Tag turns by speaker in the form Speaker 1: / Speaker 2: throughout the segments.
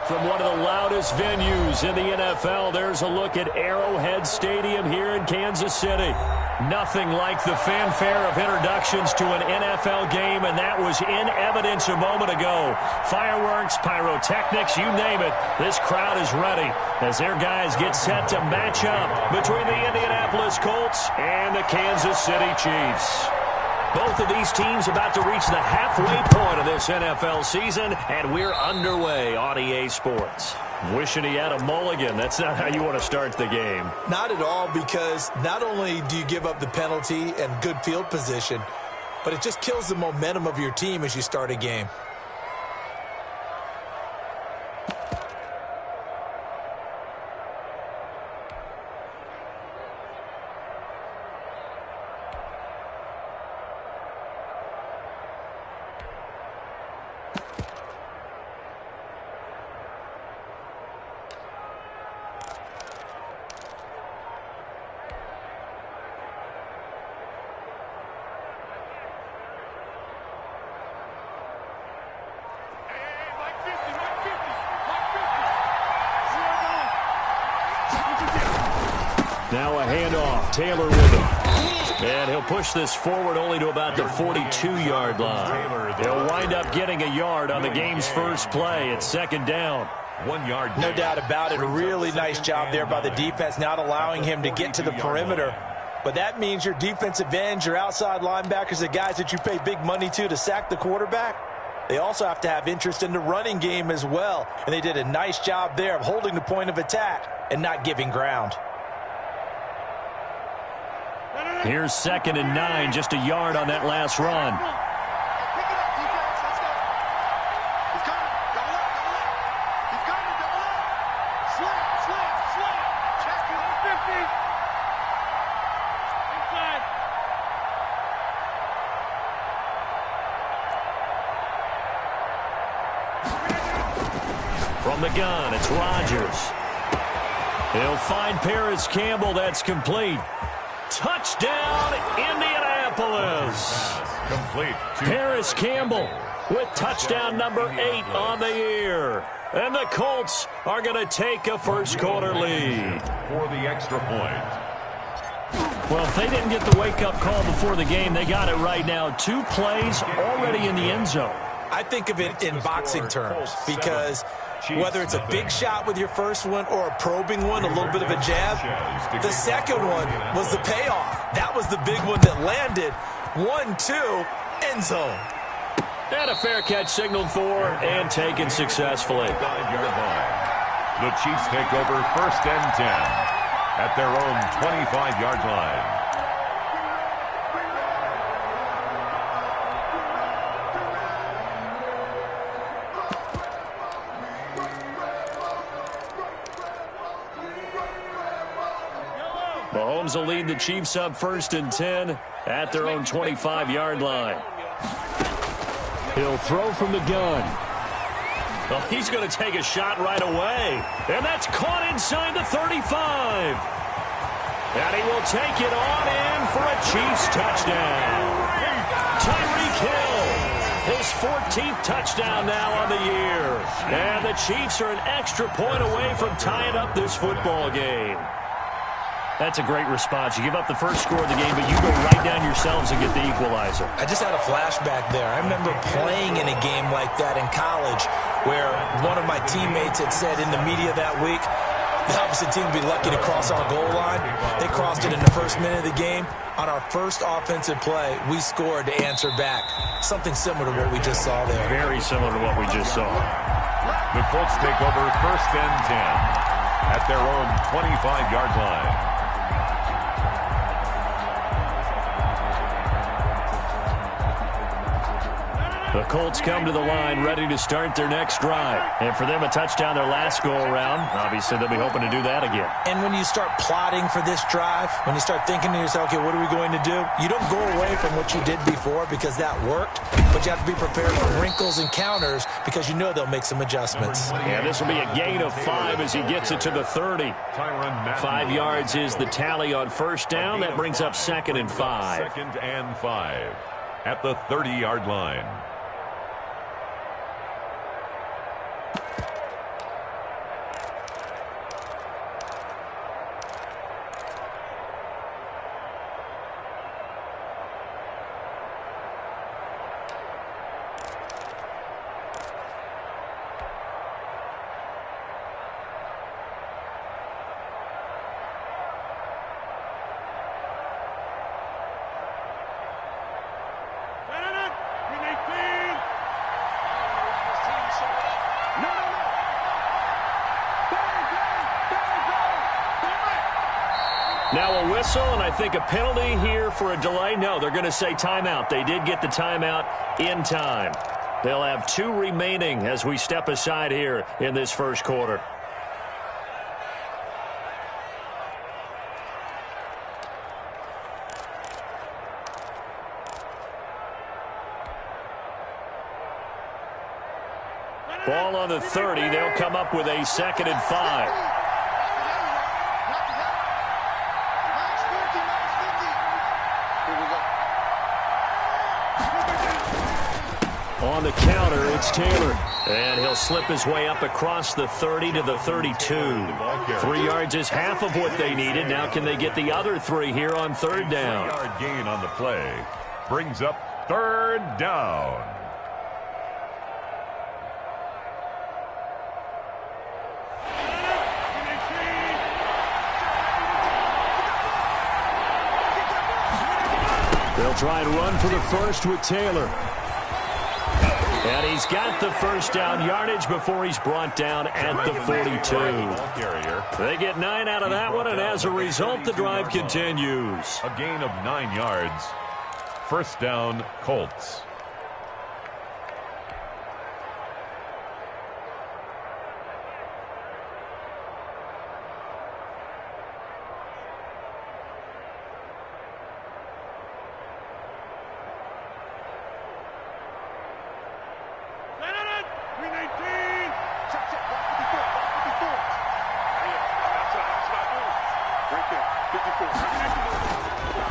Speaker 1: From one of the loudest venues in the NFL, there's a look at Arrowhead Stadium here in Kansas City. Nothing like the fanfare of introductions to an NFL game, and that was in evidence a moment ago. Fireworks, pyrotechnics, you name it. This crowd is ready as their guys get set to match up between the Indianapolis Colts and the Kansas City Chiefs. Both of these teams about to reach the halfway point of this NFL season, and we're underway on EA Sports. Wishing he had a mulligan. That's not how you want to start the game.
Speaker 2: Not at all, because not only do you give up the penalty and good field position, but it just kills the momentum of your team as you start a game.
Speaker 1: Now a handoff. Taylor with him. And he'll push this forward only to about the 42-yard line. He'll wind up getting a yard on the game's first play. It's second down.
Speaker 3: 1 yard.
Speaker 2: No doubt about it. A really nice job there by the defense, not allowing him to get to the perimeter. But that means your defensive ends, your outside linebackers, the guys that you pay big money to sack the quarterback, they also have to have interest in the running game as well. And they did a nice job there of holding the point of attack and not giving ground.
Speaker 1: Here's 2nd and 9, just a yard on that last run. From the gun, it's Rodgers. He'll find Paris Campbell. That's complete. Touchdown, Indianapolis.
Speaker 3: Complete.
Speaker 1: Paris Campbell with touchdown number 8 on the year. And the Colts are going to take a first-quarter lead.
Speaker 3: For the extra point.
Speaker 1: Well, if they didn't get the wake-up call before the game, they got it right now. 2 plays already in the end zone.
Speaker 2: I think of it in boxing terms, because whether it's a big shot with your first one or a probing one, a little bit of a jab, the second one was the payoff. That was the big one that landed. 1-2, end zone.
Speaker 1: And a fair catch signaled for and taken successfully.
Speaker 3: 5-yard line. The Chiefs take over 1st and 10 at their own 25-yard line.
Speaker 1: Mahomes will lead the Chiefs up 1st and 10 at their own 25-yard line. He'll throw from the gun. Well, he's going to take a shot right away. And that's caught inside the 35. And he will take it on in for a Chiefs touchdown. Tyreek Hill, his 14th touchdown now on the year. And the Chiefs are an extra point away from tying up this football game. That's a great response. You give up the first score of the game, but you go right down yourselves and get the equalizer.
Speaker 2: I just had a flashback there. I remember playing in a game like that in college where one of my teammates had said in the media that week, the opposite team would be lucky to cross our goal line. They crossed it in the first minute of the game. On our first offensive play, we scored to answer back. Something similar to what we just saw there.
Speaker 1: Very similar to what we just saw.
Speaker 3: The Colts take over 1st and 10 at their own 25-yard line.
Speaker 1: The Colts come to the line ready to start their next drive. And for them, a touchdown their last go-around. Obviously, they'll be hoping to do that again.
Speaker 2: And when you start plotting for this drive, when you start thinking to yourself, okay, what are we going to do? You don't go away from what you did before because that worked, but you have to be prepared for wrinkles and counters because you know they'll make some adjustments.
Speaker 1: Yeah, this will be a gain of 5 as he gets it to the 30. 5 yards is the tally on first down. That brings up 2nd and 5.
Speaker 3: 2nd and 5 at the 30-yard line.
Speaker 1: Now a whistle, and I think a penalty here for a delay. No, they're going to say timeout. They did get the timeout in time. They'll have 2 remaining as we step aside here in this first quarter. Ball on the 30. They'll come up with a 2nd and 5. On the counter, it's Taylor. And he'll slip his way up across the 30 to the 32. 3 yards is half of what they needed. Now can they get the other 3 here on 3rd down?
Speaker 3: 3-yard gain on the play. Brings up 3rd down.
Speaker 1: They'll try and run for the first with Taylor. And he's got the first down yardage before he's brought down at the 42. They get 9 out of that one, and as a result, the drive continues.
Speaker 3: A gain of 9 yards. 1st down, Colts.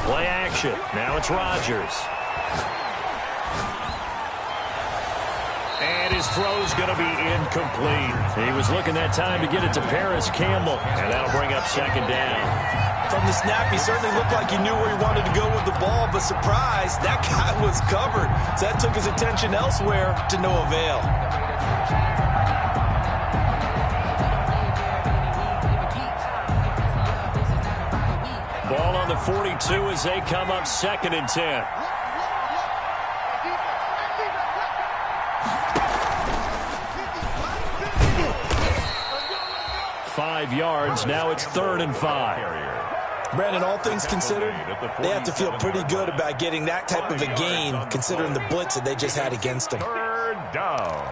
Speaker 1: Play action. Now it's Rodgers. And his throw's going to be incomplete. He was looking that time to get it to Paris Campbell, and that'll bring up 2nd down.
Speaker 2: From the snap, he certainly looked like he knew where he wanted to go with the ball, but surprise, that guy was covered. So that took his attention elsewhere to no avail.
Speaker 1: Ball on the 42 as they come up 2nd and 10. Five yards. Now it's 3rd and 5.
Speaker 2: Brandon, all things considered, they have to feel pretty good about getting that type of a gain, considering the blitz that they just had against them.
Speaker 3: 3rd down.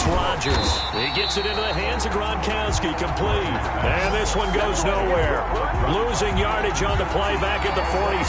Speaker 1: Rodgers. He gets it into the hands of Gronkowski, complete. And this one goes nowhere. Losing yardage on the play back at the 46.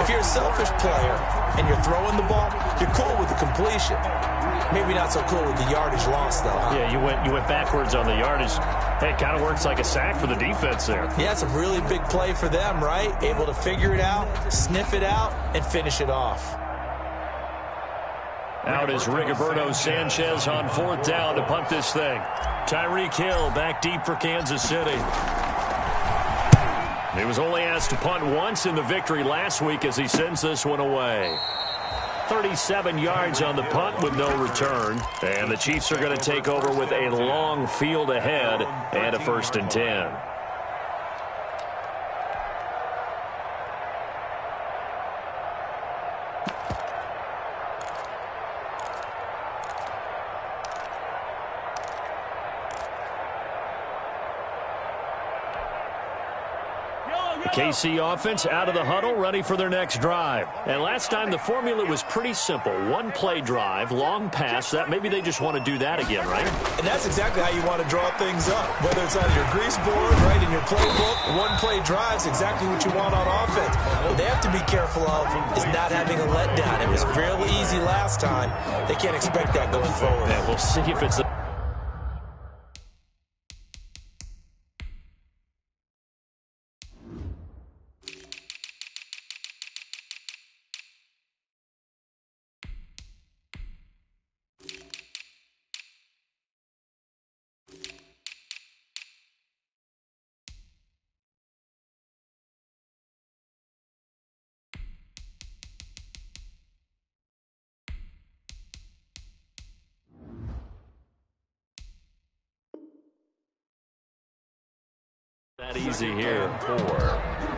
Speaker 2: If you're a selfish player and you're throwing the ball, you're cool with the completion. Maybe not so cool with the yardage loss, though. Huh?
Speaker 1: Yeah, you went backwards on the yardage. Hey, it kind of works like a sack for the defense there.
Speaker 2: Yeah, it's a really big play for them, right? Able to figure it out, sniff it out, and finish it off.
Speaker 1: Out is Rigoberto Sanchez on 4th down to punt this thing. Tyreek Hill back deep for Kansas City. He was only asked to punt once in the victory last week as he sends this one away. 37 yards on the punt with no return. And the Chiefs are going to take over with a long field ahead and a 1st and 10. KC offense out of the huddle, ready for their next drive. And last time the formula was pretty simple. One play drive, long pass. That maybe they just want to do that again, right?
Speaker 2: And that's exactly how you want to draw things up. Whether it's on your grease board, right, in your playbook, one play drive is exactly what you want on offense. What they have to be careful of is not having a letdown. It was real easy last time. They can't expect that going forward.
Speaker 1: Yeah, we'll see if it's that easy here.
Speaker 3: 4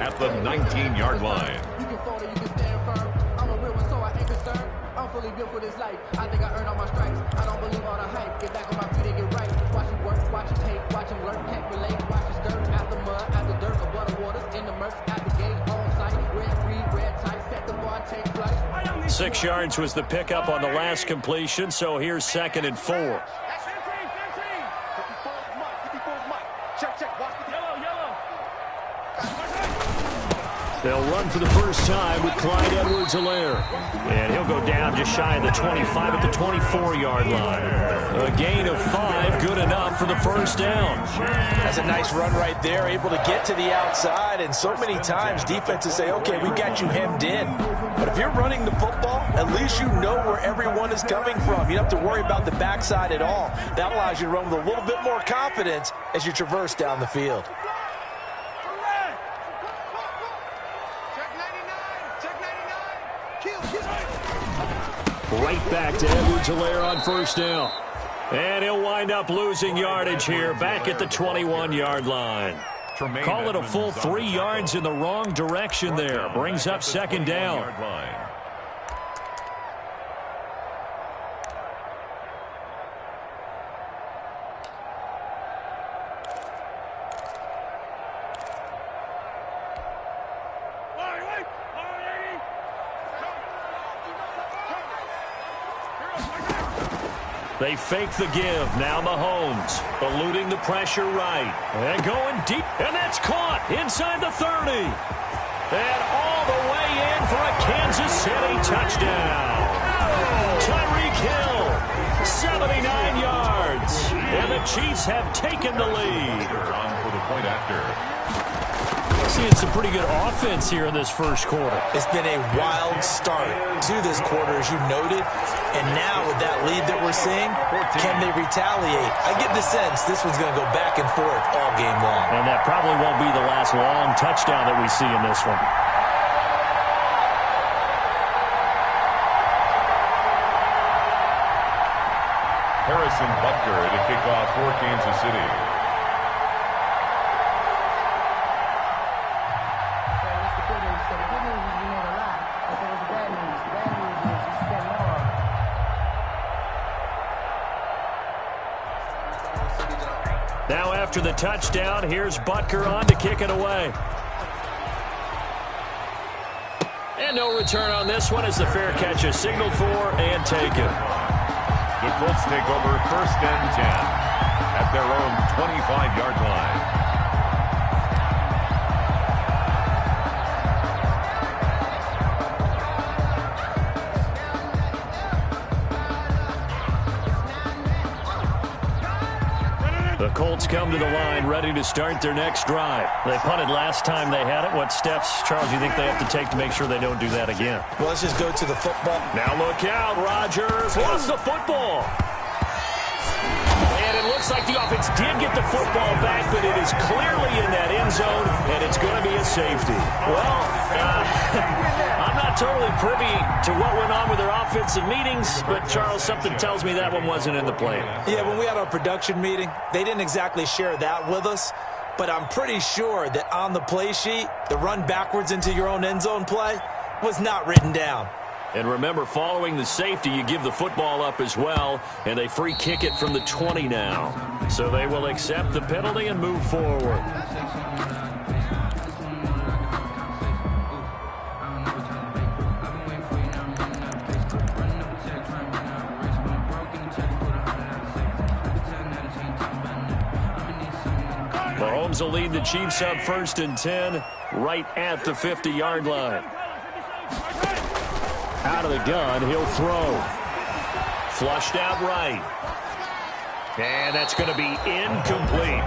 Speaker 3: at the 19-yard line.
Speaker 4: You can fold it, you can stand firm. I'm a real one, so I ain't concerned. I'm fully built for this life. I think I earned all my stripes. I don't believe all the hype. Get back on my feet and get right. Watch him work, watch him hate, watch him lurk, can't relate. Watch his dirt, out the mud, out the dirt, above the waters, in the murks, at the gate, on site. Red, green, red, tight, set the bar, take flight.
Speaker 1: 6 yards was the pickup on the last completion, so here's 2nd and 4. They'll run for the first time with Clyde Edwards-Helaire. And he'll go down just shy of the 25 at the 24-yard line. A gain of 5, good enough for the first down.
Speaker 2: That's a nice run right there, able to get to the outside. And so many times defenses say, okay, we got you hemmed in. But if you're running the football, at least you know where everyone is coming from. You don't have to worry about the backside at all. That allows you to run with a little bit more confidence as you traverse down the field.
Speaker 1: Right back to Edwards-Helaire on first down. And he'll wind up losing yardage here back at the 21-yard line. Call it a full 3 yards in the wrong direction there. Brings up 2nd down. They fake the give. Now Mahomes eluding the pressure right. And going deep. And that's caught inside the 30. And all the way in for a Kansas City touchdown. Tyreek Hill, 79 yards. And the Chiefs have taken the lead.
Speaker 3: On for the point after.
Speaker 1: Seeing some pretty good offense here in this first quarter.
Speaker 2: It's been a wild start to this quarter, as you noted. And now with that lead that we're seeing, can they retaliate? I get the sense this one's going to go back and forth all game long.
Speaker 1: And that probably won't be the last long touchdown that we see in this one.
Speaker 3: Harrison Butker to kick off for Kansas City.
Speaker 1: Now after the touchdown, here's Butker on to kick it away. And no return on this one as the fair catch is signaled for and taken.
Speaker 3: The Colts take over 1st and 10 at their own 25-yard line.
Speaker 1: The Colts come to the line ready to start their next drive. They punted last time they had it. What steps, Charles, do you think they have to take to make sure they don't do that again?
Speaker 2: Well, let's just go to the football.
Speaker 1: Now look out, Rodgers lost the football. And it looks like the offense did get the football back, but it is clearly in that end zone, and it's going to be a safety. Well, I'm not totally privy to what went on with their offensive meetings, but, Charles, something tells me that one wasn't in the plan.
Speaker 2: Yeah, when we had our production meeting, they didn't exactly share that with us, but I'm pretty sure that on the play sheet, the run backwards into your own end zone play was not written down.
Speaker 1: And remember, following the safety, you give the football up as well, and they free kick it from the 20 now. So they will accept the penalty and move forward. Mahomes will lead the Chiefs up 1st and 10 right at the 50-yard line. Out of the gun, he'll throw. Flushed out right. And that's going to be incomplete.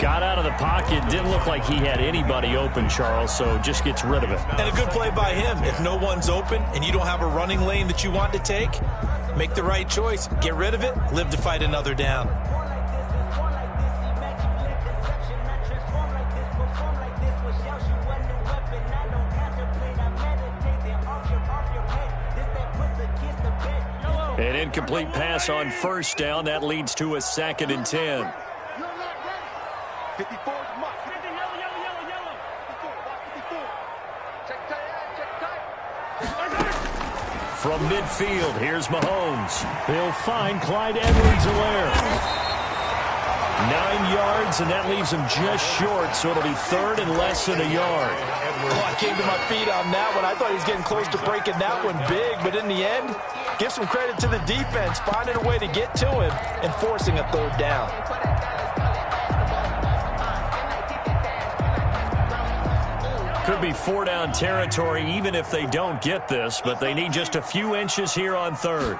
Speaker 1: Got out of the pocket. Didn't look like he had anybody open, Charles, so just gets rid of it.
Speaker 2: And a good play by him. If no one's open and you don't have a running lane that you want to take, make the right choice. Get rid of it. Live to fight another down.
Speaker 1: An incomplete pass on 1st down. That leads to a 2nd and 10. from midfield. Here's Mahomes. He'll find Clyde Edwards-Helaire. 9 yards, and that leaves him just short, so it'll be third and less than a yard.
Speaker 2: Oh, I came to my feet on that one. I thought he was getting close to breaking that one big, but in the end, give some credit to the defense, finding a way to get to him and forcing a third down.
Speaker 1: Could be 4-down territory even if they don't get this, but they need just a few inches here on third.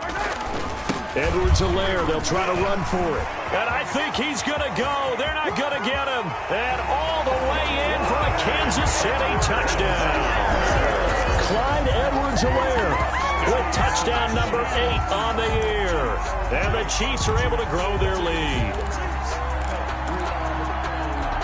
Speaker 1: Edwards-Helaire, they'll try to run for it. And I think he's going to go. They're not going to get him. And all the way in for a Kansas City touchdown. Clyde Edwards-Helaire with touchdown number 8 on the year. And the Chiefs are able to grow their lead.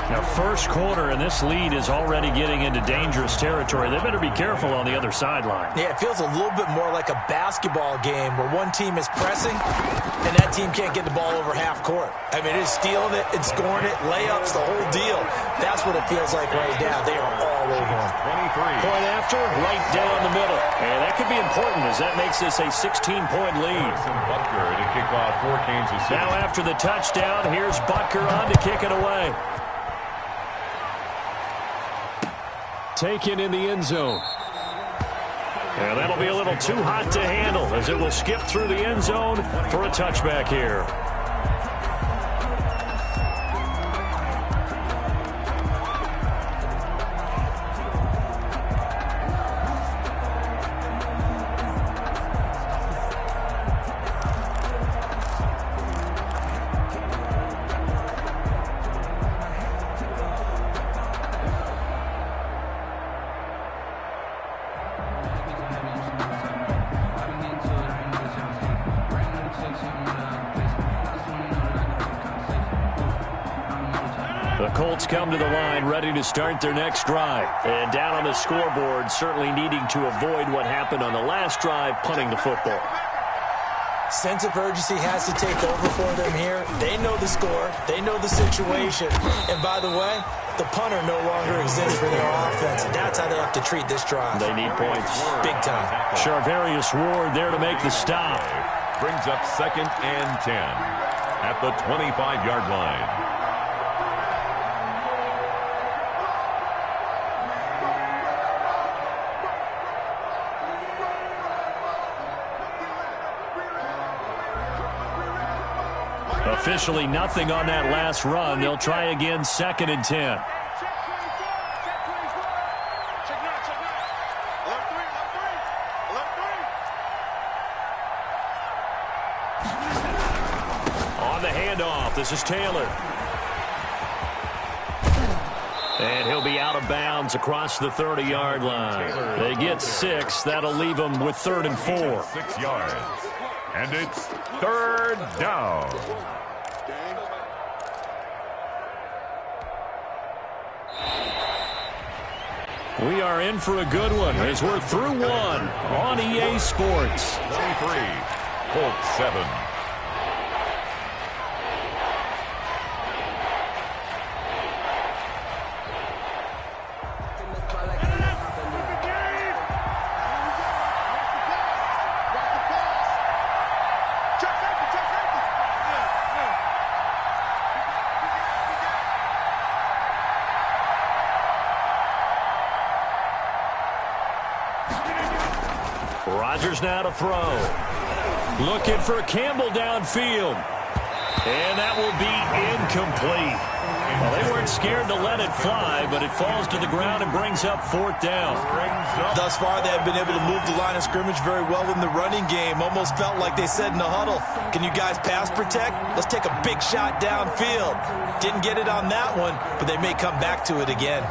Speaker 1: Now, first quarter, and this lead is already getting into dangerous territory. They better be careful on the other sideline.
Speaker 2: Yeah, it feels a little bit more like a basketball game where one team is pressing and that team can't get the ball over half court. I mean, it's stealing it, it's scoring it, layups, the whole deal. That's what it feels like right now. They are all over him.
Speaker 3: 23.
Speaker 1: Point after, right down the middle. And that could be important as that makes this a 16-point lead.
Speaker 3: Butker to kick off for Kansas City.
Speaker 1: Now after the touchdown, here's Butker on to kick it away. Taken in the end zone. And that'll be a little too hot to handle as it will skip through the end zone for a touchback here. The Colts come to the line ready to start their next drive. And down on the scoreboard, certainly needing to avoid what happened on the last drive, punting the football.
Speaker 2: Sense of urgency has to take over for them here. They know the score. They know the situation. And by the way, the punter no longer exists for their offense. And that's how they have to treat this drive.
Speaker 1: They need points.
Speaker 2: Big time.
Speaker 1: Charvarius Ward there to make the stop.
Speaker 3: Brings up 2nd and 10 at the 25-yard line.
Speaker 1: Officially nothing on that last run. They'll try again, 2nd and 10. On the handoff, this is Taylor. And he'll be out of bounds across the 30-yard line. They get 6. That'll leave them with 3rd and 4.
Speaker 3: 6 yards. And it's 3rd down.
Speaker 1: We are in for a good one as we're through one on EA Sports.
Speaker 3: 23, Colts 7.
Speaker 1: Rodgers now to throw. Looking for Campbell downfield. And that will be incomplete. Well, they weren't scared to let it fly, but it falls to the ground and brings up 4th down.
Speaker 2: Thus far, they have been able to move the line of scrimmage very well in the running game. Almost felt like they said in the huddle, can you guys pass protect? Let's take a big shot downfield. Didn't get it on that one, but they may come back to it again.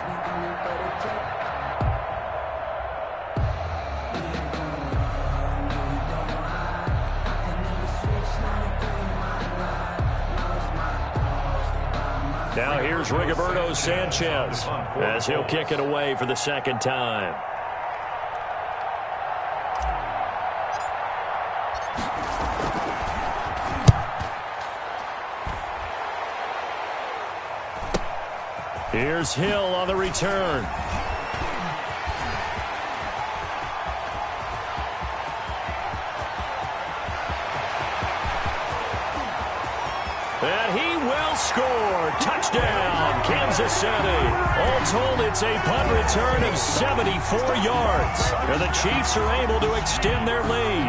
Speaker 1: Now here's Rigoberto Sanchez as he'll kick it away for the 2nd time. Here's Hill on the return. And he will score. Touchdown, Kansas City. All told, it's a punt return of 74 yards. And the Chiefs are able to extend their lead.